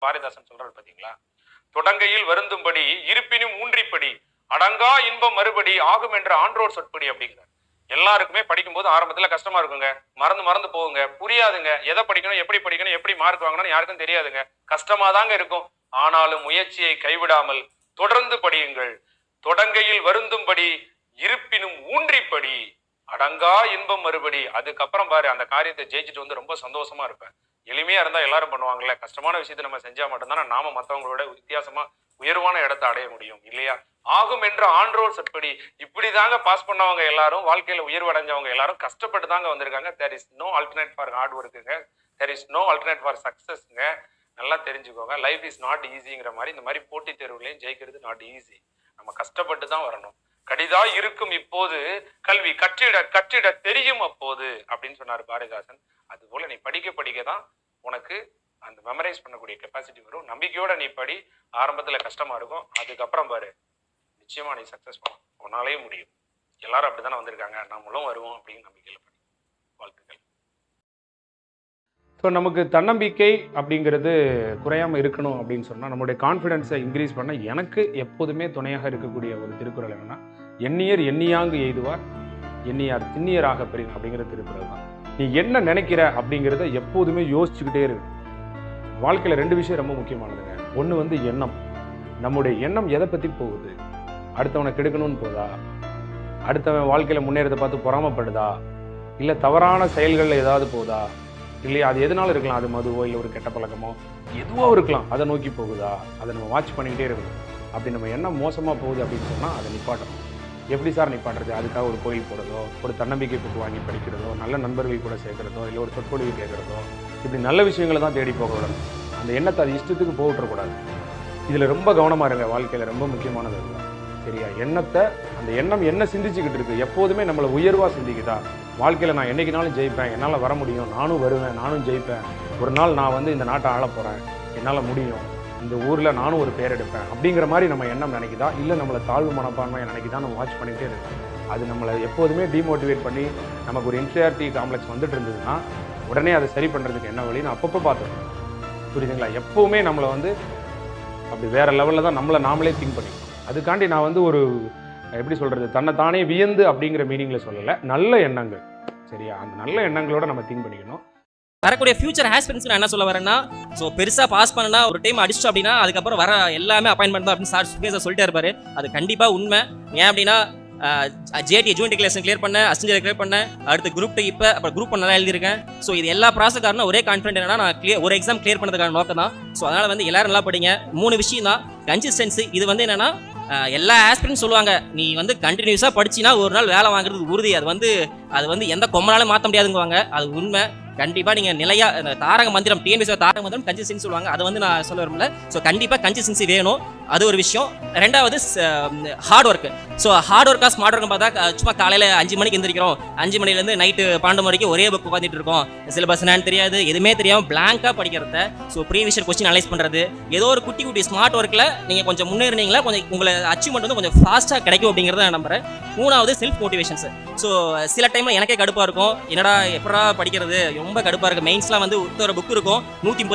பாரதிதாசன் சொல்றாரு பாத்தீங்களா, தொடங்கையில் வருந்தும்படி இருப்பினும் ஊன்றிப்படி அடங்கா இன்பம் மறுபடி ஆகும் என்ற ஆன்றோர் சொற்படி அப்படிங்கிறார். எல்லாருக்குமே படிக்கும்போது ஆரம்பத்துல கஷ்டமா இருக்குங்க, மறந்து மறந்து போகுங்க, புரியாதுங்க, எதை படிக்கணும், எப்படி படிக்கணும், எப்படி மார்க் வாங்கணும்னு யாருக்கும் தெரியாதுங்க, கஷ்டமா தாங்க இருக்கும். ஆனாலும் முயற்சியை கைவிடாமல் தொடர்ந்து படியுங்கள். தொடங்கையில் வருந்தும்படி இருப்பினும் ஊன்றிப்படி அடங்கா இன்பம் மறுபடி. அதுக்கப்புறம் பாரு அந்த காரியத்தை ஜெயிச்சுட்டு வந்து ரொம்ப சந்தோஷமா இருப்பேன். எளிமையா இருந்தா எல்லாரும் பண்ணுவாங்கல்ல, கஷ்டமான விஷயத்தை நம்ம செஞ்சா மட்டும்தானே நாம மற்றவங்களோட வித்தியாசமா உயர்வான இடத்தை அடைய முடியும் இல்லையா? ஆகும் என்ற ஆன்றோர் சொற்படி. இப்படிதாங்க பாஸ் பண்ணவங்க எல்லாரும், வாழ்க்கையில உயர்வு அடைஞ்சவங்க எல்லாரும் கஷ்டப்பட்டு தாங்க வந்திருக்காங்க. There is no alternate for hard ஒர்க்குங்க, there is no alternate for சக்சஸ்ங்க. நல்லா தெரிஞ்சுக்கோங்க, லைஃப் இஸ் நாட் ஈஸிங்கிற மாதிரி இந்த மாதிரி போட்டி தேர்வுலையும் ஜெயிக்கிறது நாட் ஈஸி. நம்ம கஷ்டப்பட்டு தான் வரணும். கடிதா இருக்கும் இப்போது கல்வி கற்றிட கற்றிட தெரியும் அப்போது அப்படின்னு சொன்னார் பாரதிதாசன். அது போல நீ படிக்க படிக்க தான் உனக்கு அந்த மெமரைஸ் பண்ணக்கூடிய கெப்பாசிட்டி வரும். நம்பிக்கையோட நீ படி. ஆரம்பத்துல கஷ்டமா இருக்கும், அதுக்கப்புறம் பாரு நிச்சயமா நீ சக்சஸ் பண்ண உன்னாலே முடியும். எல்லாரும் அப்படித்தானே வந்திருக்காங்க, நம்மளும் வருவோம் அப்படின்னு நம்பிக்கையில படி. வாழ்த்துக்கள். ஸோ நமக்கு தன்னம்பிக்கை அப்படிங்கிறது குறையாமல் இருக்கணும் அப்படின்னு சொன்னால், நம்மளுடைய கான்ஃபிடென்ஸை இன்க்ரீஸ் பண்ண எனக்கு எப்போதுமே துணையாக இருக்கக்கூடிய ஒரு திருக்குறள் என்னன்னா, எண்ணியர் எண்ணியாங்கு எய்துவார் எண்ணியார் திண்ணியராக பெறும் அப்படிங்கிற திருக்குறள் தான். நீ என்ன நினைக்கிற அப்படிங்கிறத எப்போதுமே யோசிச்சுக்கிட்டே இருக்கு. வாழ்க்கையில் 2 விஷயம் ரொம்ப முக்கியமானதுங்க. ஒன்று வந்து எண்ணம். நம்முடைய எண்ணம் எதை பற்றி போகுது? அடுத்தவனை கெடுக்கணும்னு போதா? அடுத்தவன் வாழ்க்கையில் முன்னேறதை பார்த்து பொறாமப்படுதா? இல்லை தவறான செயல்களில் ஏதாவது போதா? இல்லையா? அது எதனால இருக்கலாம், அது மதுவோ இல்லை ஒரு கெட்ட பழக்கமோ எதுவோ இருக்கலாம். அதை நோக்கி போகுதா? அதை நம்ம வாட்ச் பண்ணிக்கிட்டே இருக்கணும். அப்படி நம்ம எண்ணம் மோசமாக போகுது அப்படின்னு சொன்னால் அதை நிப்பாட்டணும். எப்படி சார் நிப்பாட்டுறது? அதுக்காக ஒரு கோயில் போடுறதோ, ஒரு தன்னம்பிக்கை புக்கு வாங்கி படிக்கிறதோ, நல்ல நண்பர்கள் கூட சேர்க்கிறதோ, இல்லை ஒரு சொற்பொழிவு கேட்குறதோ, இப்படி நல்ல விஷயங்களை தான் தேடி போக விடணும். அந்த எண்ணத்தை அது இஷ்டத்துக்கு போட்டுறக்கூடாது. இதில் ரொம்ப கவனமாக இருங்க. வாழ்க்கையில் ரொம்ப முக்கியமானது அதுதான். சரியா? எண்ணத்தை, அந்த எண்ணம் என்ன சிந்திச்சுக்கிட்டு இருக்கு, எப்போதுமே நம்மளை உயர்வாக சிந்திக்குதா? வாழ்க்கையில் நான் என்னைக்குனாலும் ஜெயிப்பேன், என்னால் வர முடியும், நானும் வருவேன், நானும் ஜெயிப்பேன், ஒரு நாள் நான் வந்து இந்த நாட்டை ஆள போகிறேன், என்னால் முடியும், இந்த ஊரில் நானும் ஒரு பேர் எடுப்பேன் அப்படிங்கிற மாதிரி நம்ம எண்ணம் நினைக்குதா? இல்லை நம்மளை தாழ்வு மனப்பான்மையை நினைக்குதா? நம்ம வாட்ச் பண்ணிகிட்டே இருக்கோம். அது நம்மளை எப்போதுமே டிமோட்டிவேட் பண்ணி நமக்கு ஒரு இன்ஃபீரியாரிட்டி காம்ப்ளெக்ஸ் வந்துட்டு இருந்ததுன்னா உடனே அதை சரி பண்ணுறதுக்கு என்ன வழின்னு அப்பப்போ பார்த்துக்கணும். புரியுதுங்களா? எப்போவுமே நம்மளை வந்து அப்படி வேறு லெவலில் தான் நம்மளை நாமளே திங்க் பண்ணிக்கணும். அதுக்காண்டி நான் வந்து ஒரு எப்படி சொல்கிறது, தன்னை தானே வியந்து அப்படிங்கிற மீனிங்கில் சொல்லலை. நல்ல எண்ணங்கள், சரியா? அந்த நல்ல எண்ணங்களோட நம்ம திங்க் பண்ணிக்கணும். வரக்கூடிய ஃபியூச்சர் ஆஸ்பிரன்ஸ் நான் என்ன சொல்ல வரேன்னா, ஸோ பெருசாக பாஸ் பண்ணனா ஒரு டைம் அடிச்சிட்டோம் அப்படின்னா அதுக்கப்புறம் வர எல்லாமே அப்பாயின்மெண்ட் தான் அப்படின்னு சார் சொல்லிட்டே இருப்பாரு. அது கண்டிப்பாக உண்மை. ஏன் அப்படின்னா ஜேடி ஜூனியர் டிக்ளரேஷன் கிளியர் பண்ணேன், அசிஸ்டன்ட் கிளியர் பண்ணேன், அடுத்து குரூப் 2 இப்போ அப்புறம் குரூப் 1 நல்லா எழுதியிருக்கேன். ஸோ இது எல்லா ப்ராசஸ் காரணம் ஒரே கான்ஃபிடென்ட் என்னன்னா, நான் ஒரு எக்ஸாம் கிளியர் பண்ணதுக்கான நோக்கம் தான். ஸோ அதனால் வந்து எல்லாரும் நல்லா படிங்க. 3 விஷயம் தான். கன்சிஸ்டன்சி, இது வந்து என்னன்னா எல்லா ஆஸ்பிரன்ட்டும் சொல்லுவாங்க, நீ வந்து கண்டினியூஸாக படிச்சினா ஒரு நாள் வேலை வாங்குறது உறுதி. அது வந்து எந்த கொம்பனாலும் மாற்ற முடியாதுங்குவாங்க. அது உண்மை. கண்டிப்பாக நீங்கள் நிலையாக தாரக மந்திரம், டிஎன்பிஎஸ்சி தாரக மந்திரம் கன்சிஸ்டன்சி சொல்லுவாங்க. அதை வந்து நான் சொல்ல விரும்பல. ஸோ கண்டிப்பாக கன்சிஸ்டன்சி வேணும். அது ஒரு விஷயம். 2வது ஹார்ட் ஒர்க்கு. ஸோ ஹார்ட் ஒர்க்காக ஸ்மார்ட் ஒர்க்கு பார்த்தா சும்மா காலையில் 5 மணிக்கு எந்திரிக்கிறோம், 5 மணிலேருந்து நைட்டு 12 வரைக்கும் ஒரே புக் உட்காந்துட்டு இருக்கோம். சிலபஸ் என்னன்னு தெரியாது, எதுவுமே தெரியாமல் பிளாங்காக படிக்கிறத. ஸோ ப்ரீவியஸ் கொஸ்டின் அனலைஸ் பண்ணுறது, ஏதோ ஒரு குட்டி குட்டி ஸ்மார்ட் ஒர்க்கில் நீங்கள் கொஞ்சம் முன்னேறினீங்களா கொஞ்சம் உங்களை அச்சீவ்மெண்ட் வந்து கொஞ்சம் ஃபாஸ்ட்டாக கிடைக்கும் அப்படிங்கிறத நான் நம்புறேன். 3வது செல்ஃப் மோட்டிவேஷன்ஸ். ஸோ சில டைமில் எனக்கே கடுப்பாக இருக்கும், என்னடா எப்படா படிக்கிறது, ரொம்ப கடுப்பாக இருக்குது. மெயின்ஸ்லாம் வந்து ஒரு புக் இருக்கும் 150